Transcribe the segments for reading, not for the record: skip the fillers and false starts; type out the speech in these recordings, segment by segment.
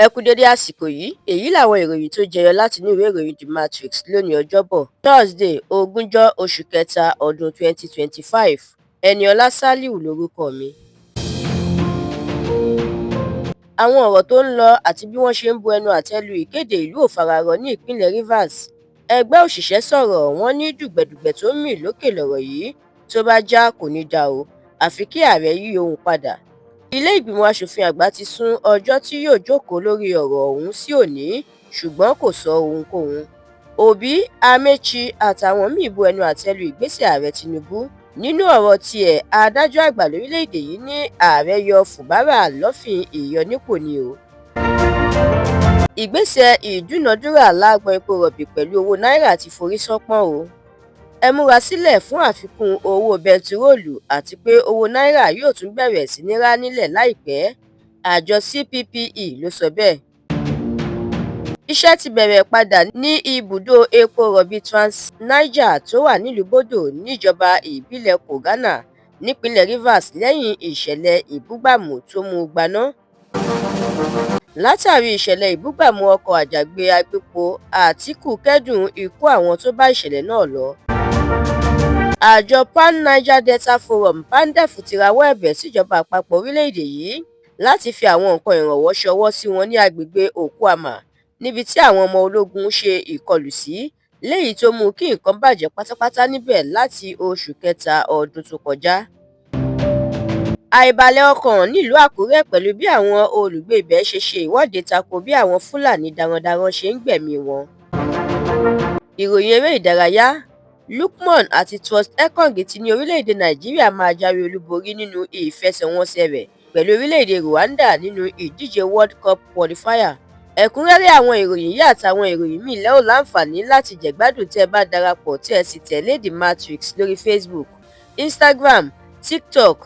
Ẹ kú dédé àsìkò yìí, èyí làwọn ìròyìn tó jẹyọ látinú ìwé ìròyìn The Matrix lónìí Ọjọ́bọ̀ Thursday ogúnjọ́ oṣù kẹta ọdún 2025. Ẹniọlá Sálíù lórúkọ mi. Àwọn ọ̀rọ̀ tó ń lọ àti bí wọ́n ṣe ń bu ẹnu àtẹ́ lu ìkéde ìlú òfararọ ní ìpínlẹ̀ Rivers. Ẹgbẹ́ òṣìṣẹ́ sọ̀rọ̀ wọ́n ní dùgbẹ̀dùgbẹ̀ tó ń mì lókè lọ̀rọ̀ yìí, tó bá já kò ní dá o, àfi kí ààrẹ yí ohùn padà. Ilé ìgbìmọ̀ aṣòfin àgbà ti sún ọjọ́ tí yóò jókòó lórí ọ̀rọ̀ ọ̀hún sí òní, ṣùgbọ́n kò sọ ohunkóhun. Obi, Amaechi àtàwọn míì bu ẹnu àtẹ́ lu ìgbésẹ̀ ààrẹ Tinubu. Nínú ọ̀rọ̀ tiẹ̀, adájọ́ àgbà lórílẹ̀‐èdè yìí ní ààrẹ yọ Fubara lọ́fìn ìyọnípò ni o. Ìgbésẹ̀ ìdúnàdúrà lágbọn epo rọ̀bì pẹ̀lú owó náírà ti forí ṣánpọ́n o. Ẹ múra sílẹ̀ fún àfikún owó bẹntiróòlù àti pé owó náírà yóò tún bẹ̀rẹ̀ sí ní rá nílẹ̀ láìpẹ́. Àjọ CPPE ló sọ bẹ́ẹ̀. Iṣẹ́ ti bẹ̀rẹ̀ padà ní ibùdó epo rọ̀bì Trans-Niger tó wà nílùú Bodo níjọba ìbílẹ̀ Kogana nípínlẹ̀ Rivers lẹ́yìn ìṣẹ̀lẹ̀ ìbúgbàmù tó mú gbaná. Látàrí ìṣẹ̀lẹ̀ ìbúgbàmù ọkọ̀ àjàgbé agbépo, Àtíkù kẹ́dùn ikú àwọn tó bá ìṣẹ̀lẹ̀ náà lọ. Àjọ Pan Niger Delta Forum (PANDEF) ti rawọ́ ẹ̀bẹ̀ síjọba àpapọ̀ orílẹ̀-èdè yìí láti fi àwọn nǹkan ìrànwọ́ ṣọwọ́ sí wọn ní agbègbè Okuama níbi tí àwọn ọmọ ológun ṣe ìkọlù sí, léyìí tó mú kí nǹkan bàjẹ́ pátápátá níbẹ̀ láti oṣù kẹta ọdún tó kọjá. Àìbalẹ̀ ọkàn nílùú Àkúrẹ́ pẹ̀lú bí àwọn olùgbé ibẹ̀ ṣe ìwọ́de tako bí àwọn Fúlàní darandaran ṣe ń gbẹ̀mí wọn. Ìròyìn eré ìdárayá. Lookman àti Trust Ekong ti ní orílẹ̀-èdè Nàìjíríà máa jáwé olúborí nínú ìfẹsẹ̀wọnsẹ̀ rẹ̀ pẹ̀lú orílẹ̀-èdè Rwanda nínú ìdíje World Cup qualifier. Ẹ̀kúnrẹ́rẹ́ àwọn ìròyìn yìí àtàwọn ìròyìn míì lẹ́ ò láǹfààní láti jẹ̀gbádùn tẹ́ ẹ bá darapọ̀ tí ẹ sì tẹ̀lé The Matrix lórí Facebook, Instagram, TikTok,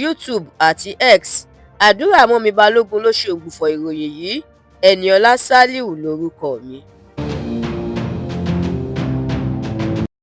YouTube àti X. Àdúrà mọ́mi Balógun ló ṣe ògbùfọ̀ ìròyìn yìí. Ẹniọlá Sálíù lórúkọ mi.